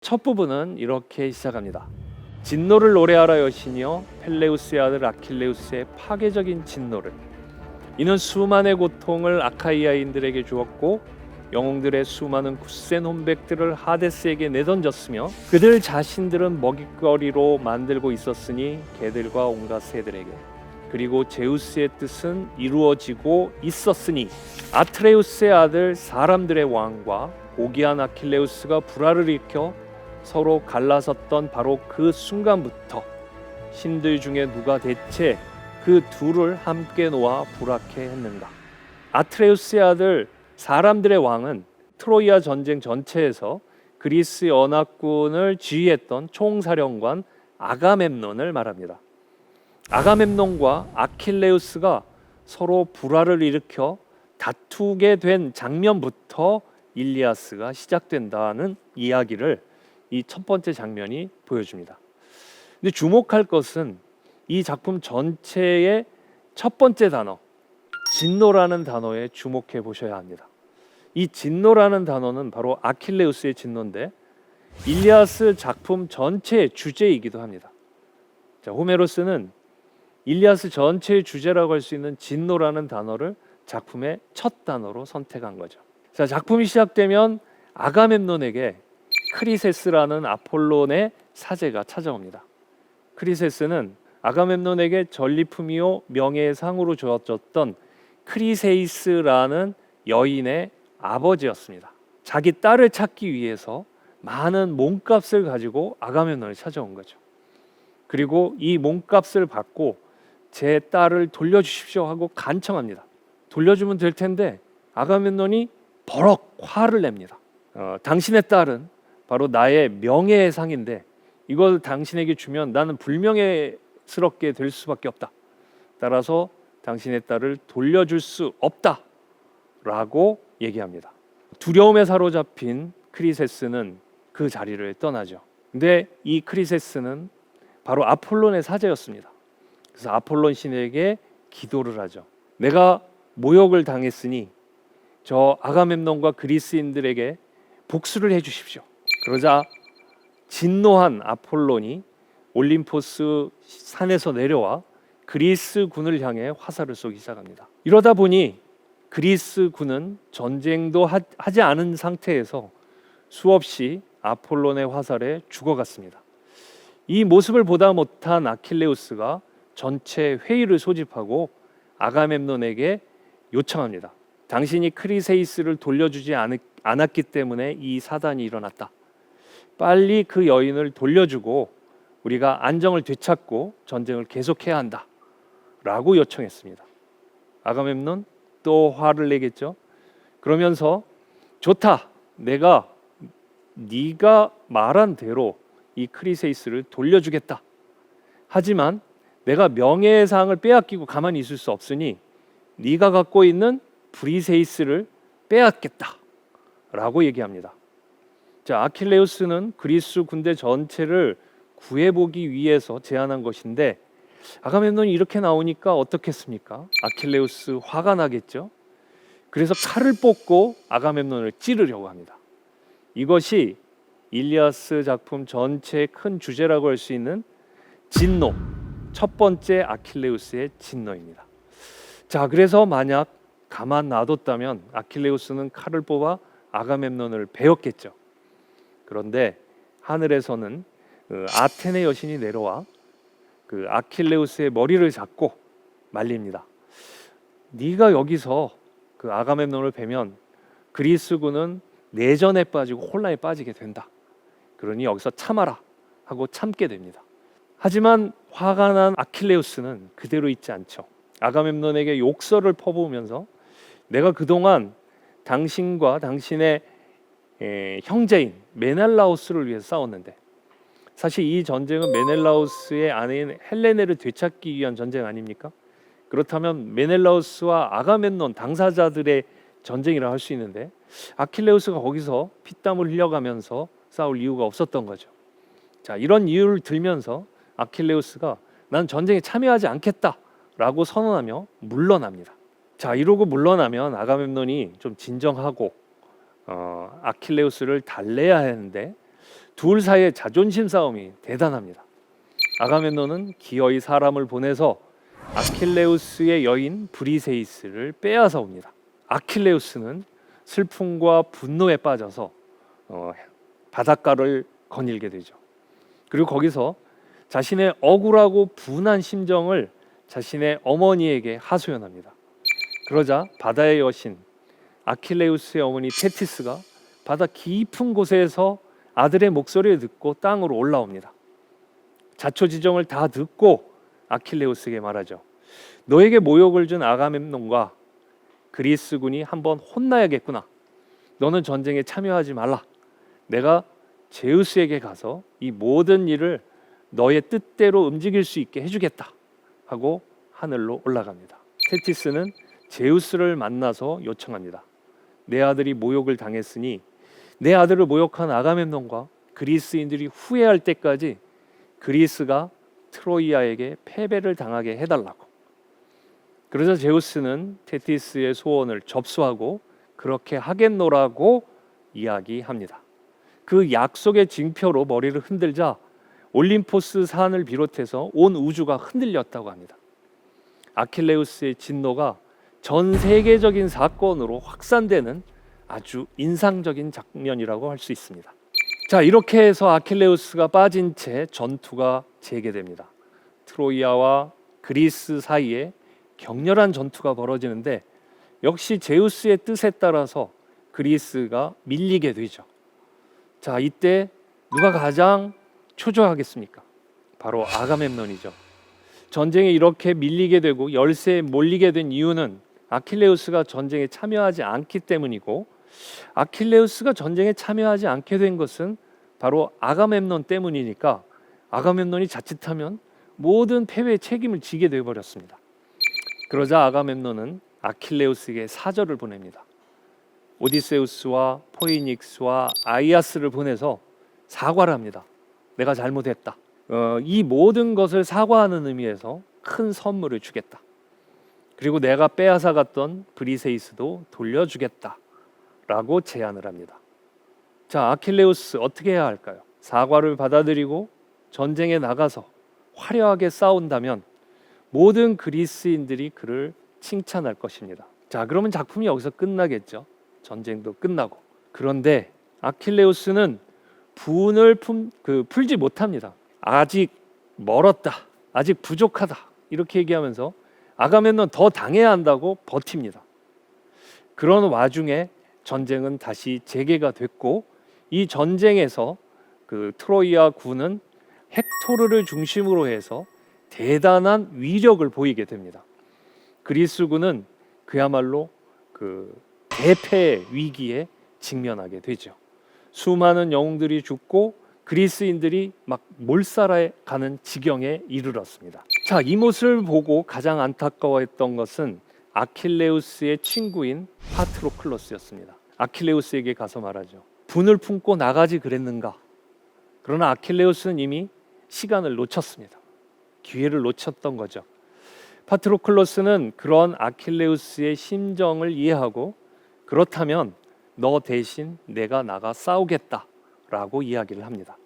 첫 부분은 이렇게 시작합니다. 진노를 노래하라 여신이여, 펠레우스의 아들 아킬레우스의 파괴적인 진노를. 이는 수많은 고통을 아카이아인들에게 주었고 영웅들의 수많은 굳센 혼백들을 하데스에게 내던졌으며 그들 자신들은 먹잇거리로 만들고 있었으니 개들과 온갖 새들에게. 그리고 제우스의 뜻은 이루어지고 있었으니 아트레우스의 아들 사람들의 왕과 고귀한 아킬레우스가 불화를 일으켜 서로 갈라섰던 바로 그 순간부터 신들 중에 누가 대체 그 둘을 함께 놓아 불화케 했는가. 아트레우스의 아들 사람들의 왕은 트로이아 전쟁 전체에서 그리스 연합군을 지휘했던 총사령관 아가멤논을 말합니다. 아가멤논과 아킬레우스가 서로 불화를 일으켜 다투게 된 장면부터 일리아스가 시작된다는 이야기를 이 첫 번째 장면이 보여줍니다. 근데 주목할 것은 이 작품 전체의 첫 번째 단어, 진노라는 단어에 주목해 보셔야 합니다. 이 진노라는 단어는 바로 아킬레우스의 진노인데 일리아스 작품 전체의 주제이기도 합니다. 자, 호메로스는 일리아스 전체의 주제라고 할 수 있는 진노라는 단어를 작품의 첫 단어로 선택한 거죠. 자, 작품이 시작되면 아가멤논에게 크리세스라는 아폴론의 사제가 찾아옵니다. 크리세스는 아가멤논에게 전리품이요 명예의 상으로 주어졌던 크리세이스라는 여인의 아버지였습니다. 자기 딸을 찾기 위해서 많은 몸값을 가지고 아가멤논을 찾아온 거죠. 그리고 이 몸값을 받고 제 딸을 돌려주십시오 하고 간청합니다. 돌려주면 될 텐데 아가멤논이 버럭 화를 냅니다. 당신의 딸은 바로 나의 명예의 상인데 이걸 당신에게 주면 나는 불명예스럽게 될 수밖에 없다. 따라서 당신의 딸을 돌려줄 수 없다 라고 얘기합니다. 두려움에 사로잡힌 크리세스는 그 자리를 떠나죠. 근데 이 크리세스는 바로 아폴론의 사제였습니다. 그래서 아폴론 신에게 기도를 하죠. 내가 모욕을 당했으니 저 아가멤논과 그리스인들에게 복수를 해주십시오. 그러자 진노한 아폴론이 올림포스 산에서 내려와 그리스 군을 향해 화살을 쏘기 시작합니다. 이러다 보니 그리스 군은 전쟁도 하지 않은 상태에서 수없이 아폴론의 화살에 죽어갔습니다. 이 모습을 보다 못한 아킬레우스가 전체 회의를 소집하고 아가멤논에게 요청합니다. 당신이 크리세이스를 돌려주지 않았기 때문에 이 사단이 일어났다. 빨리 그 여인을 돌려주고 우리가 안정을 되찾고 전쟁을 계속해야 한다 라고 요청했습니다. 아가멤논 또 화를 내겠죠. 그러면서 좋다, 내가 네가 말한 대로 이 크리세이스를 돌려주겠다. 하지만 내가 명예의 상을 빼앗기고 가만히 있을 수 없으니 네가 갖고 있는 브리세이스를 빼앗겠다 라고 얘기합니다. 자, 아킬레우스는 그리스 군대 전체를 구해보기 위해서 제안한 것인데 아가멤논이 이렇게 나오니까 어떻겠습니까? 아킬레우스 화가 나겠죠. 그래서 칼을 뽑고 아가멤논을 찌르려고 합니다. 이것이 일리아스 작품 전체의 큰 주제라고 할 수 있는 진노, 첫 번째 아킬레우스의 진노입니다. 자, 그래서 만약 가만 놔뒀다면 아킬레우스는 칼을 뽑아 아가멤논을 베었겠죠. 그런데 하늘에서는 아테네 여신이 내려와 그 아킬레우스의 머리를 잡고 말립니다. 네가 여기서 그 아가멤논을 베면 그리스군은 내전에 빠지고 혼란에 빠지게 된다. 그러니 여기서 참아라 하고 참게 됩니다. 하지만 화가 난 아킬레우스는 그대로 있지 않죠. 아가멤논에게 욕설을 퍼부으면서 내가 그동안 당신과 당신의 형제인 메넬라우스를 위해서 싸웠는데 사실 이 전쟁은 메넬라우스의 아내인 헬레네를 되찾기 위한 전쟁 아닙니까? 그렇다면 메넬라우스와 아가멤논 당사자들의 전쟁이라 할 수 있는데 아킬레우스가 거기서 피땀을 흘려가면서 싸울 이유가 없었던 거죠. 자, 이런 이유를 들면서 아킬레우스가 난 전쟁에 참여하지 않겠다라고 선언하며 물러납니다. 자, 이러고 물러나면 아가멤논이 좀 진정하고 아킬레우스를 달래야 하는데 둘 사이의 자존심 싸움이 대단합니다. 아가멤논은 기어이 사람을 보내서 아킬레우스의 여인 브리세이스를 빼앗아 옵니다. 아킬레우스는 슬픔과 분노에 빠져서 바닷가를 거닐게 되죠. 그리고 거기서 자신의 억울하고 분한 심정을 자신의 어머니에게 하소연합니다. 그러자 바다의 여신 아킬레우스의 어머니 테티스가 바다 깊은 곳에서 아들의 목소리를 듣고 땅으로 올라옵니다. 자초지종을 다 듣고 아킬레우스에게 말하죠. 너에게 모욕을 준 아가멤논과 그리스군이 한번 혼나야겠구나. 너는 전쟁에 참여하지 말라. 내가 제우스에게 가서 이 모든 일을 너의 뜻대로 움직일 수 있게 해주겠다 하고 하늘로 올라갑니다. 테티스는 제우스를 만나서 요청합니다. 내 아들이 모욕을 당했으니 내 아들을 모욕한 아가멤논과 그리스인들이 후회할 때까지 그리스가 트로이아에게 패배를 당하게 해달라고. 그래서 제우스는 테티스의 소원을 접수하고 그렇게 하겠노라고 이야기합니다. 그 약속의 징표로 머리를 흔들자 올림포스 산을 비롯해서 온 우주가 흔들렸다고 합니다. 아킬레우스의 진노가 전 세계적인 사건으로 확산되는 아주 인상적인 장면이라고 할 수 있습니다. 자, 이렇게 해서 아킬레우스가 빠진 채 전투가 재개됩니다. 트로이아와 그리스 사이에 격렬한 전투가 벌어지는데 역시 제우스의 뜻에 따라서 그리스가 밀리게 되죠. 자, 이때 누가 가장 초조하겠습니까? 바로 아가멤논이죠. 전쟁에 이렇게 밀리게 되고 열세에 몰리게 된 이유는 아킬레우스가 전쟁에 참여하지 않기 때문이고, 아킬레우스가 전쟁에 참여하지 않게 된 것은 바로 아가멤논 때문이니까 아가멤논이 자칫하면 모든 패배의 책임을 지게 되어 버렸습니다. 그러자 아가멤논은 아킬레우스에게 사절을 보냅니다. 오디세우스와 포이닉스와 아이아스를 보내서 사과를 합니다. 내가 잘못했다. 이 모든 것을 사과하는 의미에서 큰 선물을 주겠다. 그리고 내가 빼앗아 갔던 브리세이스도 돌려주겠다 라고 제안을 합니다. 자, 아킬레우스 어떻게 해야 할까요? 사과를 받아들이고 전쟁에 나가서 화려하게 싸운다면 모든 그리스인들이 그를 칭찬할 것입니다. 자, 그러면 작품이 여기서 끝나겠죠. 전쟁도 끝나고. 그런데 아킬레우스는 분을 풀지 못합니다. 아직 멀었다, 아직 부족하다 이렇게 얘기하면서 아가멤논 더 당해야 한다고 버팁니다. 그런 와중에 전쟁은 다시 재개가 됐고, 이 전쟁에서 그 트로이아 군은 헥토르를 중심으로 해서 대단한 위력을 보이게 됩니다. 그리스군은 그야말로 그 대패 위기에 직면하게 되죠. 수많은 영웅들이 죽고 그리스인들이 막 몰살해 가는 지경에 이르렀습니다. 자, 이 모습을 보고 가장 안타까워했던 것은 아킬레우스의 친구인 파트로클로스였습니다. 아킬레우스에게 가서 말하죠. 분을 품고 나가지 그랬는가? 그러나 아킬레우스는 이미 시간을 놓쳤습니다. 기회를 놓쳤던 거죠. 파트로클로스는 그런 아킬레우스의 심정을 이해하고, 그렇다면 너 대신 내가 나가 싸우겠다라고 이야기를 합니다.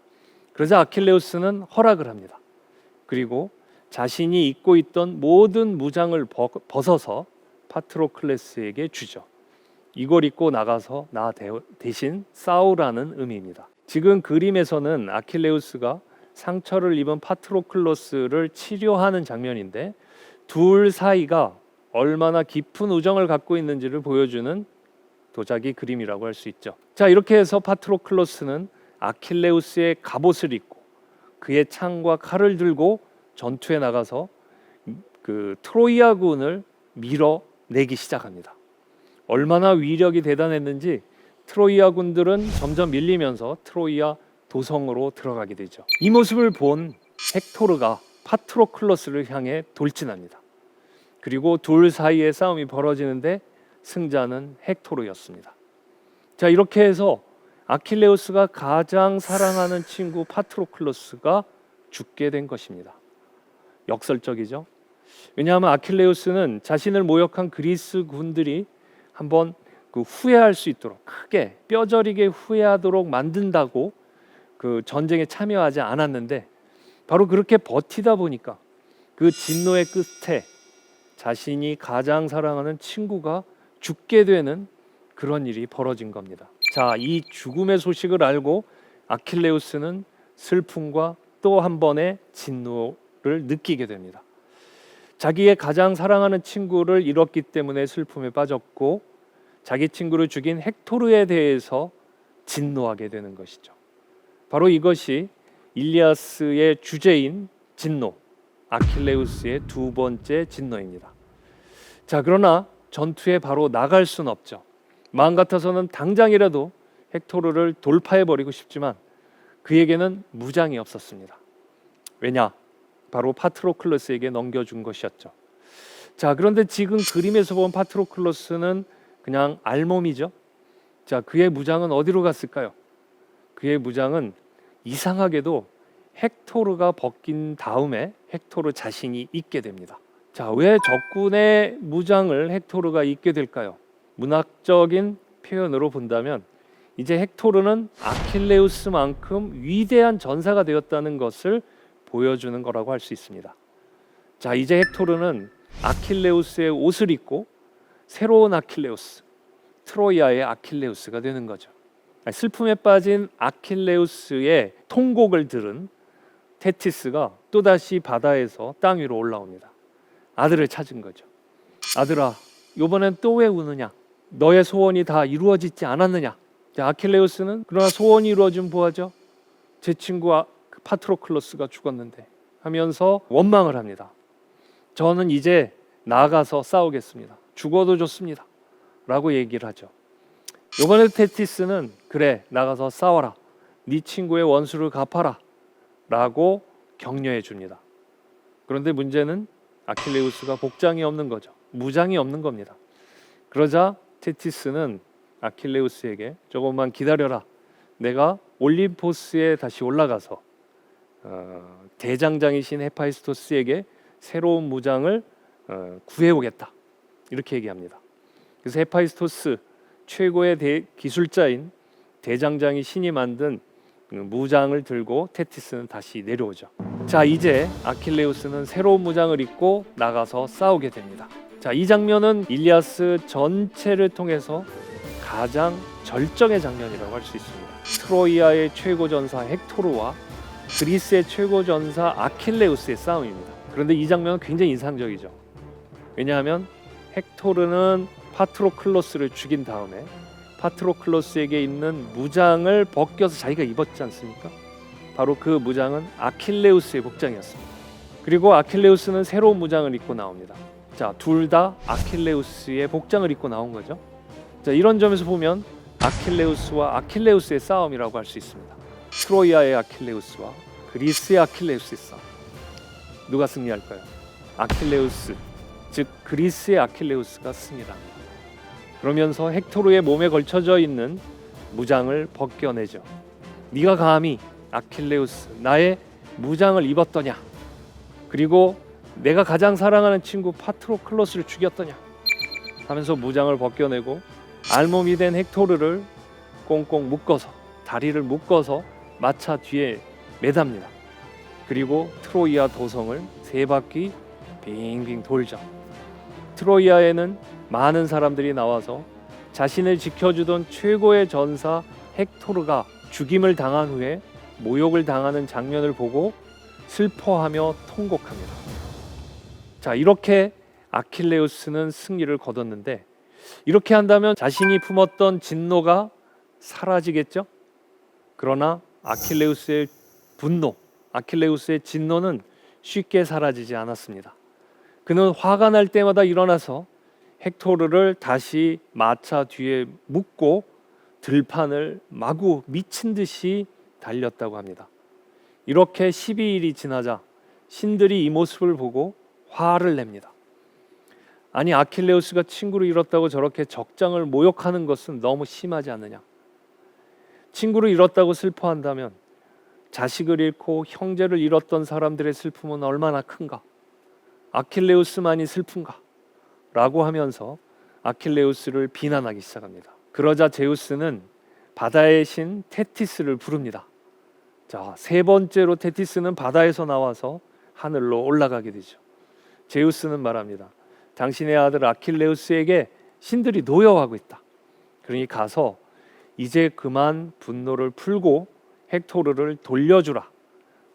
그러자 아킬레우스는 허락을 합니다. 그리고 자신이 입고 있던 모든 무장을 벗어서 파트로클로스에게 주죠. 이걸 입고 나가서 나 대신 싸우라는 의미입니다. 지금 그림에서는 아킬레우스가 상처를 입은 파트로클로스를 치료하는 장면인데, 둘 사이가 얼마나 깊은 우정을 갖고 있는지를 보여주는 도자기 그림이라고 할 수 있죠. 자, 이렇게 해서 파트로클로스는 아킬레우스의 갑옷을 입고 그의 창과 칼을 들고 전투에 나가서 그 트로이아군을 밀어내기 시작합니다. 얼마나 위력이 대단했는지 트로이아 군들은 점점 밀리면서 트로이아 도성으로 들어가게 되죠. 이 모습을 본 헥토르가 파트로클로스를 향해 돌진합니다. 그리고 둘 사이의 싸움이 벌어지는데 승자는 헥토르였습니다. 자, 이렇게 해서 아킬레우스가 가장 사랑하는 친구 파트로클로스가 죽게 된 것입니다. 역설적이죠. 왜냐하면 아킬레우스는 자신을 모욕한 그리스 군들이 한번 후회할 수 있도록, 크게 뼈저리게 후회하도록 만든다고 그 전쟁에 참여하지 않았는데 바로 그렇게 버티다 보니까 그 진노의 끝에 자신이 가장 사랑하는 친구가 죽게 되는 그런 일이 벌어진 겁니다. 자, 이 죽음의 소식을 알고 아킬레우스는 슬픔과 또 한 번의 진노를 느끼게 됩니다. 자기의 가장 사랑하는 친구를 잃었기 때문에 슬픔에 빠졌고 자기 친구를 죽인 헥토르에 대해서 진노하게 되는 것이죠. 바로 이것이 일리아스의 주제인 진노, 아킬레우스의 두 번째 진노입니다. 자, 그러나 전투에 바로 나갈 수는 없죠. 마음 같아서는 당장이라도 헥토르를 돌파해버리고 싶지만 그에게는 무장이 없었습니다. 왜냐? 바로 파트로클로스에게 넘겨준 것이었죠. 자, 그런데 지금 그림에서 본 파트로클로스는 그냥 알몸이죠. 자, 그의 무장은 어디로 갔을까요? 그의 무장은 이상하게도 헥토르가 벗긴 다음에 헥토르 자신이 입게 됩니다. 자, 왜 적군의 무장을 헥토르가 입게 될까요? 문학적인 표현으로 본다면 이제 헥토르는 아킬레우스만큼 위대한 전사가 되었다는 것을 보여주는 거라고 할 수 있습니다. 자, 이제 헥토르는 아킬레우스의 옷을 입고 새로운 아킬레우스, 트로이아의 아킬레우스가 되는 거죠. 슬픔에 빠진 아킬레우스의 통곡을 들은 테티스가 또다시 바다에서 땅 위로 올라옵니다. 아들을 찾은 거죠. 아들아, 이번엔 또 왜 우느냐? 너의 소원이 다 이루어지지 않았느냐? 자, 아킬레우스는 그러나 소원이 이루어진 보아죠. 제 친구 파트로클로스가 죽었는데 하면서 원망을 합니다. 저는 이제 나가서 싸우겠습니다. 죽어도 좋습니다. 라고 얘기를 하죠. 이번에 테티스는 그래, 나가서 싸워라. 네 친구의 원수를 갚아라. 라고 격려해 줍니다. 그런데 문제는 아킬레우스가 복장이 없는 거죠. 무장이 없는 겁니다. 그러자 테티스는 아킬레우스에게 조금만 기다려라. 내가 올림포스에 다시 올라가서 대장장이신 헤파이스토스에게 새로운 무장을 구해오겠다. 이렇게 얘기합니다. 그래서 헤파이스토스 최고의 기술자인 대장장이 신이 만든 무장을 들고 테티스는 다시 내려오죠. 자, 이제 아킬레우스는 새로운 무장을 입고 나가서 싸우게 됩니다. 자, 이 장면은 일리아스 전체를 통해서 가장 절정의 장면이라고 할 수 있습니다. 트로이아의 최고 전사 헥토르와 그리스의 최고 전사 아킬레우스의 싸움입니다. 그런데 이 장면은 굉장히 인상적이죠. 왜냐하면 헥토르는 파트로클로스를 죽인 다음에 파트로클로스에게 있는 무장을 벗겨서 자기가 입었지 않습니까? 바로 그 무장은 아킬레우스의 복장이었습니다. 그리고 아킬레우스는 새로운 무장을 입고 나옵니다. 자, 둘 다 아킬레우스의 복장을 입고 나온 거죠. 자, 이런 점에서 보면 아킬레우스와 아킬레우스의 싸움이라고 할 수 있습니다. 트로이아의 아킬레우스와 그리스의 아킬레우스의 싸움. 누가 승리할까요? 아킬레우스, 즉 그리스의 아킬레우스가 승리합니다. 그러면서 헥토르의 몸에 걸쳐져 있는 무장을 벗겨내죠. 네가 감히 아킬레우스 나의 무장을 입었더냐? 그리고 내가 가장 사랑하는 친구 파트로클로스를 죽였더냐? 하면서 무장을 벗겨내고 알몸이 된 헥토르를 꽁꽁 묶어서 다리를 묶어서 마차 뒤에 매답니다. 그리고 트로이아 도성을 세 바퀴 빙빙 돌죠. 트로이아에는 많은 사람들이 나와서 자신을 지켜주던 최고의 전사 헥토르가 죽임을 당한 후에 모욕을 당하는 장면을 보고 슬퍼하며 통곡합니다. 자, 이렇게 아킬레우스는 승리를 거뒀는데 이렇게 한다면 자신이 품었던 진노가 사라지겠죠? 그러나 아킬레우스의 분노, 아킬레우스의 진노는 쉽게 사라지지 않았습니다. 그는 화가 날 때마다 일어나서 헥토르를 다시 마차 뒤에 묶고 들판을 마구 미친 듯이 달렸다고 합니다. 이렇게 12일이 지나자 신들이 이 모습을 보고 화를 냅니다. 아니, 아킬레우스가 친구를 잃었다고 저렇게 적장을 모욕하는 것은 너무 심하지 않느냐? 친구를 잃었다고 슬퍼한다면 자식을 잃고 형제를 잃었던 사람들의 슬픔은 얼마나 큰가? 아킬레우스만이 슬픈가? 라고 하면서 아킬레우스를 비난하기 시작합니다. 그러자 제우스는 바다의 신 테티스를 부릅니다. 자, 세 번째로 테티스는 바다에서 나와서 하늘로 올라가게 되죠. 제우스는 말합니다. 당신의 아들 아킬레우스에게 신들이 노여워하고 있다. 그러니 가서 이제 그만 분노를 풀고 헥토르를 돌려주라,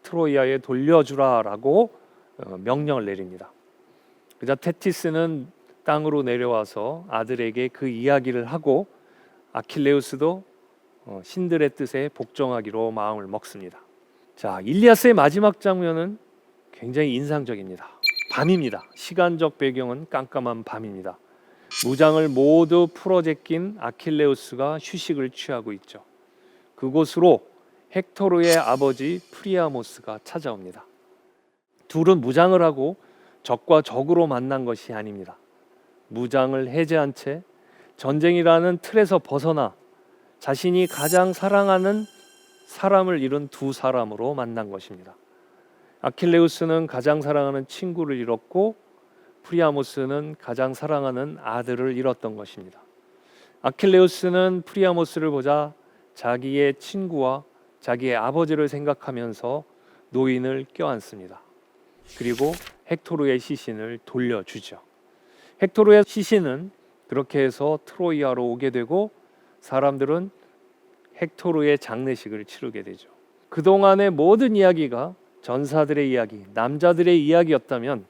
트로이아에 돌려주라라고 명령을 내립니다. 그자 테티스는 땅으로 내려와서 아들에게 그 이야기를 하고 아킬레우스도 신들의 뜻에 복종하기로 마음을 먹습니다. 자, 일리아스의 마지막 장면은 굉장히 인상적입니다. 밤입니다. 시간적 배경은 깜깜한 밤입니다. 무장을 모두 풀어 제낀 아킬레우스가 휴식을 취하고 있죠. 그곳으로 헥토르의 아버지 프리아모스가 찾아옵니다. 둘은 무장을 하고 적과 적으로 만난 것이 아닙니다. 무장을 해제한 채 전쟁이라는 틀에서 벗어나 자신이 가장 사랑하는 사람을 잃은 두 사람으로 만난 것입니다. 아킬레우스는 가장 사랑하는 친구를 잃었고 프리아모스는 가장 사랑하는 아들을 잃었던 것입니다. 아킬레우스는 프리아모스를 보자 자기의 친구와 자기의 아버지를 생각하면서 노인을 껴안습니다. 그리고 헥토르의 시신을 돌려주죠. 헥토르의 시신은 그렇게 해서 트로이아로 오게 되고 사람들은 헥토르의 장례식을 치르게 되죠. 그동안의 모든 이야기가 전사들의 이야기, 남자들의 이야기였다면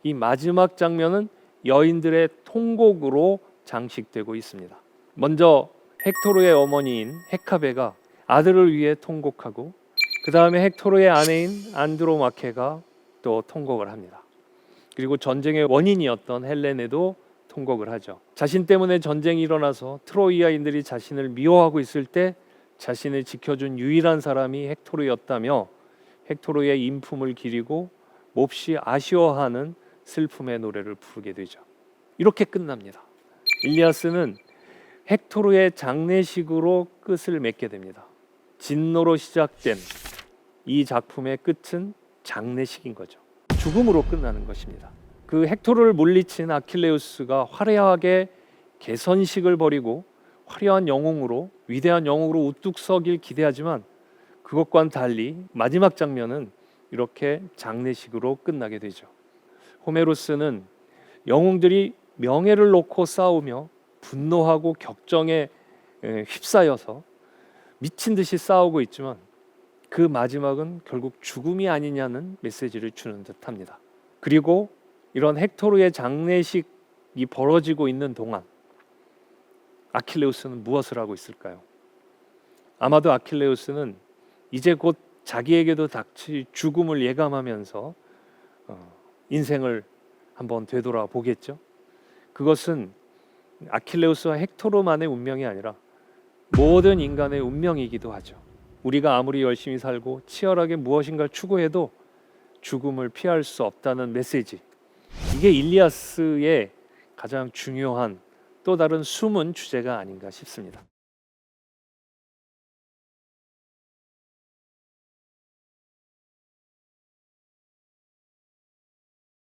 이 마지막 장면은 여인들의 통곡으로 장식되고 있습니다. 먼저 헥토르의 어머니인 헤카베가 아들을 위해 통곡하고 그 다음에 헥토르의 아내인 안드로마케가 또 통곡을 합니다. 그리고 전쟁의 원인이었던 헬레네도 통곡을 하죠. 자신 때문에 전쟁이 일어나서 트로이아인들이 자신을 미워하고 있을 때 자신을 지켜준 유일한 사람이 헥토르였다며 헥토르의 인품을 기리고 몹시 아쉬워하는 슬픔의 노래를 부르게 되죠. 이렇게 끝납니다. 일리아스는 헥토르의 장례식으로 끝을 맺게 됩니다. 진노로 시작된 이 작품의 끝은 장례식인 거죠. 죽음으로 끝나는 것입니다. 그 헥토르를 물리친 아킬레우스가 화려하게 개선식을 벌이고 화려한 영웅으로, 위대한 영웅으로 우뚝 서길 기대하지만 그것과는 달리 마지막 장면은 이렇게 장례식으로 끝나게 되죠. 호메로스는 영웅들이 명예를 놓고 싸우며 분노하고 격정에 휩싸여서 미친 듯이 싸우고 있지만 그 마지막은 결국 죽음이 아니냐는 메시지를 주는 듯합니다. 그리고 이런 헥토르의 장례식이 벌어지고 있는 동안 아킬레우스는 무엇을 하고 있을까요? 아마도 아킬레우스는 이제 곧 자기에게도 닥칠 죽음을 예감하면서 인생을 한번 되돌아보겠죠. 그것은 아킬레우스와 헥토르만의 운명이 아니라 모든 인간의 운명이기도 하죠. 우리가 아무리 열심히 살고 치열하게 무엇인가를 추구해도 죽음을 피할 수 없다는 메시지, 이게 일리아스의 가장 중요한 또 다른 숨은 주제가 아닌가 싶습니다.